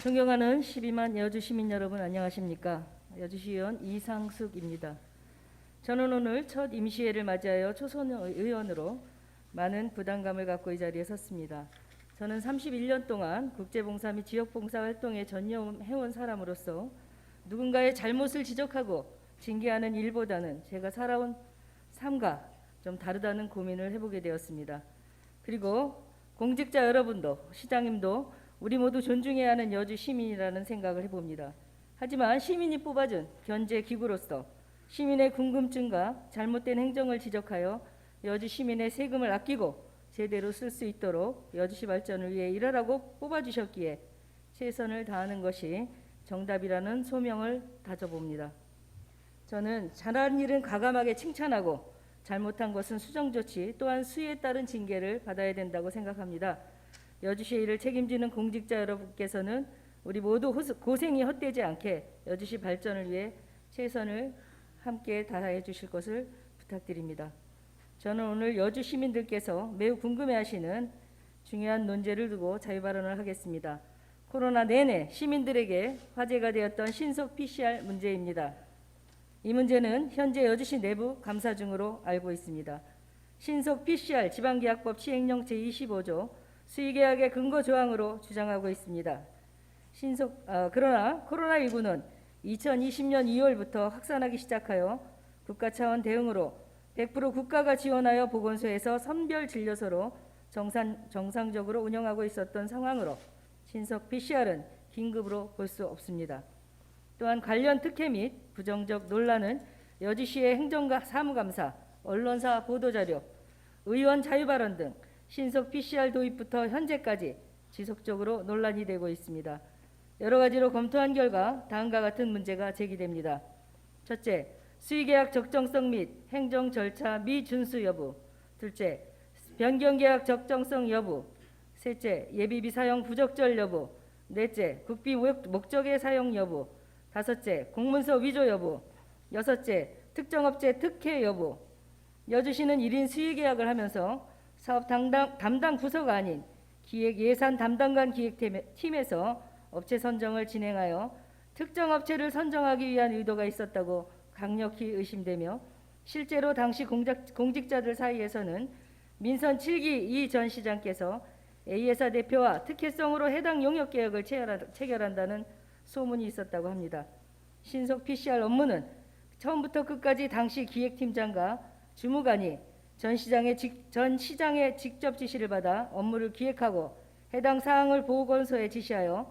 존경하는 12만 여주 시민 여러분 안녕하십니까? 여주시의원 이상숙입니다. 저는 오늘 첫 임시회를 맞이하여 초선 의원으로 많은 부담감을 갖고 이 자리에 섰습니다. 저는 31년 동안 국제봉사 및 지역봉사 활동에 전념해온 사람으로서 누군가의 잘못을 지적하고 징계하는 일보다는 제가 살아온 삶과 좀 다르다는 고민을 해보게 되었습니다. 그리고 공직자 여러분도 시장님도 우리 모두 존중해야 하는 여주 시민이라는 생각을 해봅니다. 하지만 시민이 뽑아준 견제 기구로서 시민의 궁금증과 잘못된 행정을 지적하여 여주 시민의 세금을 아끼고 제대로 쓸 수 있도록 여주시 발전을 위해 일하라고 뽑아주셨기에 최선을 다하는 것이 정답이라는 소명을 다져봅니다. 저는 잘한 일은 과감하게 칭찬하고 잘못한 것은 수정조치 또한 수위에 따른 징계를 받아야 된다고 생각합니다. 여주시의 일을 책임지는 공직자 여러분께서는 우리 모두 고생이 헛되지 않게 여주시 발전을 위해 최선을 함께 다해 주실 것을 부탁드립니다. 저는 오늘 여주 시민들께서 매우 궁금해하시는 중요한 논제를 두고 자유발언을 하겠습니다. 코로나 내내 시민들에게 화제가 되었던 신속 PCR 문제입니다. 이 문제는 현재 여주시 내부 감사 중으로 알고 있습니다. 신속 PCR 지방계약법 시행령 제25조 수의계약의 근거 조항으로 주장하고 있습니다. 그러나 코로나19는 2020년 2월부터 확산하기 시작하여 국가 차원 대응으로 100% 국가가 지원하여 보건소에서 선별 진료소로 정상적으로 운영하고 있었던 상황으로 신속 PCR은 긴급으로 볼 수 없습니다. 또한 관련 특혜 및 부정적 논란은 여주시의 행정가 사무감사, 언론사 보도자료, 의원 자유발언 등 신속 PCR 도입부터 현재까지 지속적으로 논란이 되고 있습니다. 여러 가지로 검토한 결과 다음과 같은 문제가 제기됩니다. 첫째, 수의계약 적정성 및 행정 절차 미준수 여부. 둘째, 변경계약 적정성 여부. 셋째, 예비비 사용 부적절 여부. 넷째, 국비 목적의 사용 여부. 다섯째, 공문서 위조 여부. 여섯째, 특정업체 특혜 여부. 여주시는 1인 수의계약을 하면서 사업 담당 부서가 아닌 기획 예산 담당관 기획팀에서 업체 선정을 진행하여 특정 업체를 선정하기 위한 의도가 있었다고 강력히 의심되며 실제로 당시 공직자들 사이에서는 민선 7기 이 전 시장께서 A회사 대표와 특혜성으로 해당 용역 계약을 체결한다는 소문이 있었다고 합니다. 신속 PCR 업무는 처음부터 끝까지 당시 기획팀장과 주무관이 전 시장의 직접 지시를 받아 업무를 기획하고 해당 사항을 보건소에 지시하여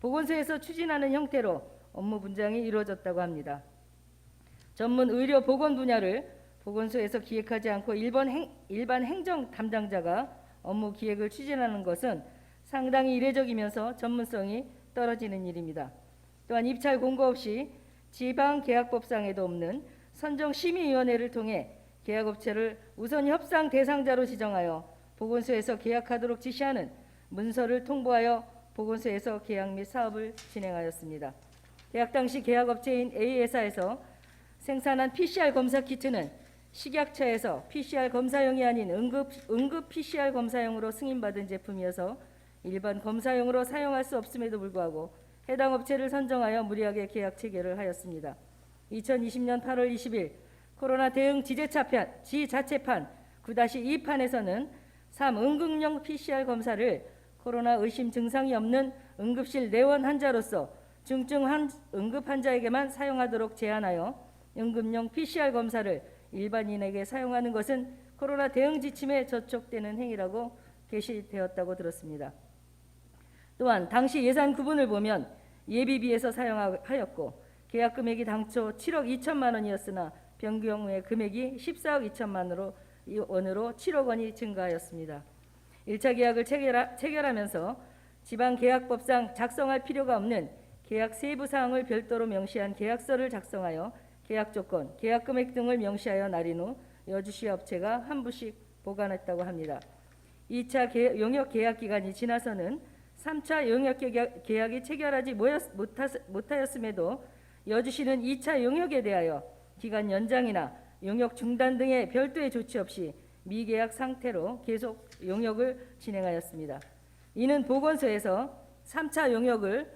보건소에서 추진하는 형태로 업무 분장이 이루어졌다고 합니다. 전문 의료 보건 분야를 보건소에서 기획하지 않고 일반 행정 담당자가 업무 기획을 추진하는 것은 상당히 이례적이면서 전문성이 떨어지는 일입니다. 또한 입찰 공고 없이 지방계약법상에도 없는 선정심의위원회를 통해 계약업체를 우선 협상 대상자로 지정하여 보건소에서 계약하도록 지시하는 문서를 통보하여 보건소에서 계약 및 사업을 진행하였습니다. 계약 당시 계약업체인 A회사에서 생산한 PCR 검사 키트는 식약처에서 PCR 검사용이 아닌 응급 PCR 검사용으로 승인받은 제품이어서 일반 검사용으로 사용할 수 없음에도 불구하고 해당 업체를 선정하여 무리하게 계약 체결을 하였습니다. 2020년 8월 20일 코로나 대응 지자체판 9-2판에서는 3 응급용 PCR 검사를 코로나 의심 증상이 없는 응급실 내원 환자로서 중증 응급 환자에게만 사용하도록 제한하여 응급용 PCR 검사를 일반인에게 사용하는 것은 코로나 대응 지침에 저촉되는 행위라고 게시되었다고 들었습니다. 또한 당시 예산 구분을 보면 예비비에서 사용하였고 계약 금액이 당초 7억 2천만 원이었으나 변경 후에 금액이 14억 2천만 원으로 7억 원이 증가하였습니다. 1차 계약을 체결하면서 지방계약법상 작성할 필요가 없는 계약 세부 사항을 별도로 명시한 계약서를 작성하여 계약 조건, 계약 금액 등을 명시하여 날인 후 여주시 업체가 한 부씩 보관했다고 합니다. 2차 용역 계약 기간이 지나서는 3차 용역 계약이 체결하지 못하였음에도 여주시는 2차 용역에 대하여 기간 연장이나 용역 중단 등의 별도의 조치 없이 미계약 상태로 계속 용역을 진행하였습니다. 이는 보건소에서 3차 용역을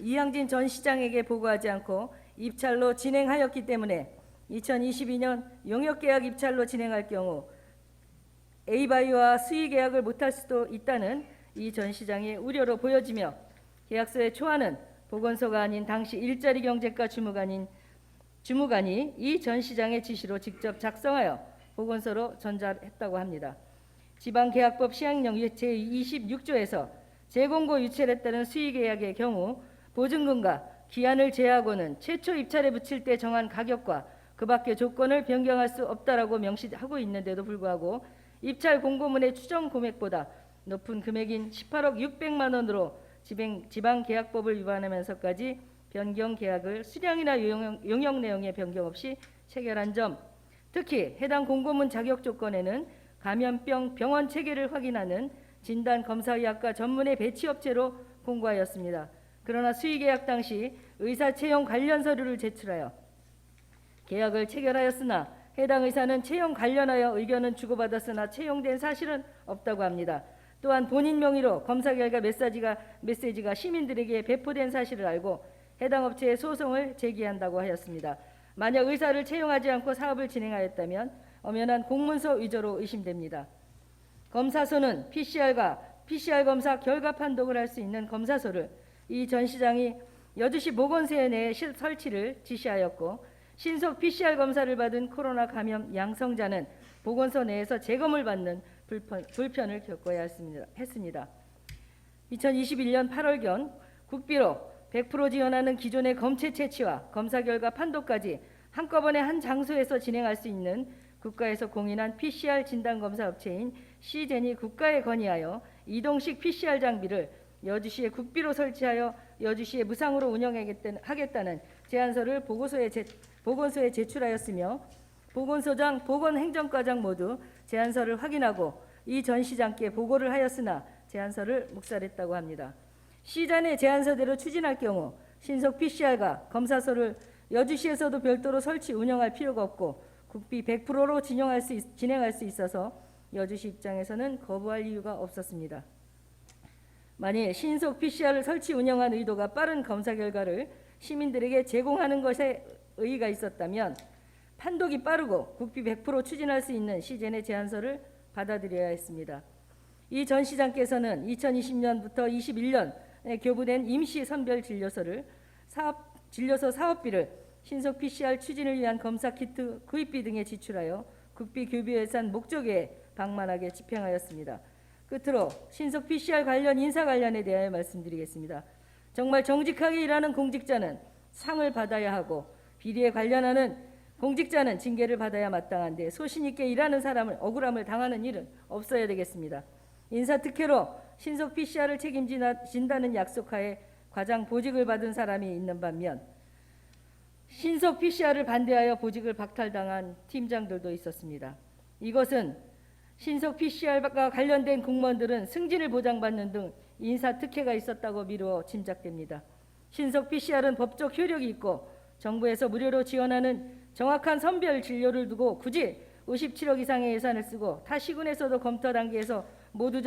이항진 전 시장에게 보고하지 않고 입찰로 진행하였기 때문에 2022년 용역계약 입찰로 진행할 경우 A바이오와 수의 계약을 못할 수도 있다는 이 전 시장의 우려로 보여지며 계약서의 초안은 보건소가 아닌 당시 일자리 경제과 주무관이 이 전 시장의 지시로 직접 작성하여 보건소로 전달했다고 합니다. 지방계약법 시행령 제26조에서 재공고 유찰에 따른 수의계약의 경우 보증금과 기한을 제하고는 최초 입찰에 붙일 때 정한 가격과 그 밖의 조건을 변경할 수 없다라고 명시하고 있는데도 불구하고 입찰 공고문의 추정 금액보다 높은 금액인 18억 600만 원으로 지방계약법을 위반하면서까지 변경 계약을 수량이나 용역 내용의 변경 없이 체결한 점, 특히 해당 공고문 자격 조건에는 감염병 병원 체계를 확인하는 진단검사의학과 전문의 배치업체로 공고하였습니다. 그러나 수의계약 당시 의사 채용 관련 서류를 제출하여 계약을 체결하였으나 해당 의사는 채용 관련하여 의견은 주고받았으나 채용된 사실은 없다고 합니다. 또한 본인 명의로 검사 결과 메시지가 시민들에게 배포된 사실을 알고 해당 업체에 소송을 제기한다고 하였습니다. 만약 의사를 채용하지 않고 사업을 진행하였다면 엄연한 공문서 위조로 의심됩니다. 검사소는 PCR 검사 결과 판독을 할 수 있는 검사소를 이 전 시장이 여주시 보건소에 내에 설치를 지시하였고 신속 PCR 검사를 받은 코로나 감염 양성자는 보건소 내에서 재검을 받는 불편을 겪어야 했습니다. 2021년 8월경 국비로 100% 지원하는 기존의 검체 채취와 검사 결과 판독까지 한꺼번에 한 장소에서 진행할 수 있는 국가에서 공인한 PCR 진단검사 업체인 시젠이 국가에 건의하여 이동식 PCR 장비를 여주시에 국비로 설치하여 여주시에 무상으로 운영하겠다는 제안서를 보건소에 제출하였으며 보건소장, 보건행정과장 모두 제안서를 확인하고 이 전 시장께 보고를 하였으나 제안서를 묵살했다고 합니다. 시전의 제안서대로 추진할 경우 신속 PCR과 검사소를 여주시에서도 별도로 설치 운영할 필요가 없고 국비 100%로 진행할 수 있어서 여주시 입장에서는 거부할 이유가 없었습니다. 만일 신속 PCR을 설치 운영한 의도가 빠른 검사 결과를 시민들에게 제공하는 것에 의의가 있었다면 판독이 빠르고 국비 100% 추진할 수 있는 시젠의 제안서를 받아들여야 했습니다. 이 전 시장께서는 2020년부터 21년에 교부된 임시 선별 진료소 사업비를 신속 PCR 추진을 위한 검사 키트 구입비 등에 지출하여 국비 교부 예산 목적에 방만하게 집행하였습니다. 끝으로 신속 PCR 관련 인사 관련에 대하여 말씀드리겠습니다. 정말 정직하게 일하는 공직자는 상을 받아야 하고 비리에 관련하는 공직자는 징계를 받아야 마땅한데 소신 있게 일하는 사람을 억울함을 당하는 일은 없어야 되겠습니다. 인사특혜로 신속 PCR을 책임진다는 약속하에 과장 보직을 받은 사람이 있는 반면 신속 PCR을 반대하여 보직을 박탈당한 팀장들도 있었습니다. 이것은 신속 PCR과 관련된 공무원들은 승진을 보장받는 등 인사특혜가 있었다고 미루어 짐작됩니다. 신속 PCR은 법적 효력이 있고 정부에서 무료로 지원하는 정확한 선별 진료를 두고 굳이 57억 이상의 예산을 쓰고 타 시군에서도 검토 단계에서 모두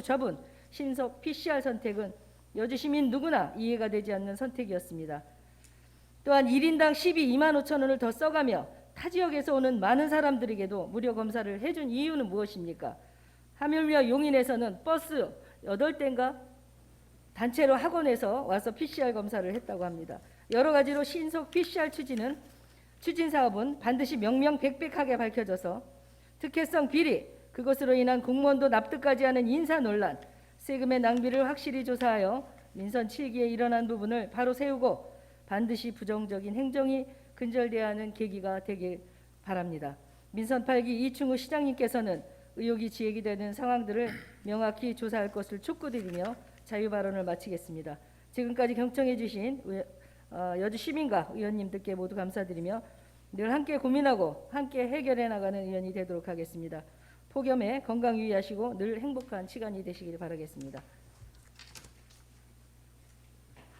접은 신속 PCR 선택은 여주 시민 누구나 이해가 되지 않는 선택이었습니다. 또한 1인당 12만 5천 원을 더 써가며 타 지역에서 오는 많은 사람들에게도 무료 검사를 해준 이유는 무엇입니까? 하물며 용인에서는 버스 8대인가 단체로 학원에서 와서 PCR 검사를 했다고 합니다. 여러 가지로 신속 PCR 추진 사업은 반드시 명명백백하게 밝혀져서 특혜성 비리, 그것으로 인한 공무원도 납득하지 않은 인사 논란, 세금의 낭비를 확실히 조사하여 민선 7기에 일어난 부분을 바로 세우고 반드시 부정적인 행정이 근절돼야 하는 계기가 되길 바랍니다. 민선 8기 이충우 시장님께서는 의혹이 지적이 되는 상황들을 명확히 조사할 것을 촉구드리며 자유발언을 마치겠습니다. 지금까지 경청해 주신 여주 시민과 의원님들께 모두 감사드리며 늘 함께 고민하고 함께 해결해 나가는 의원이 되도록 하겠습니다. 폭염에 건강 유의하시고 늘 행복한 시간이 되시길 바라겠습니다.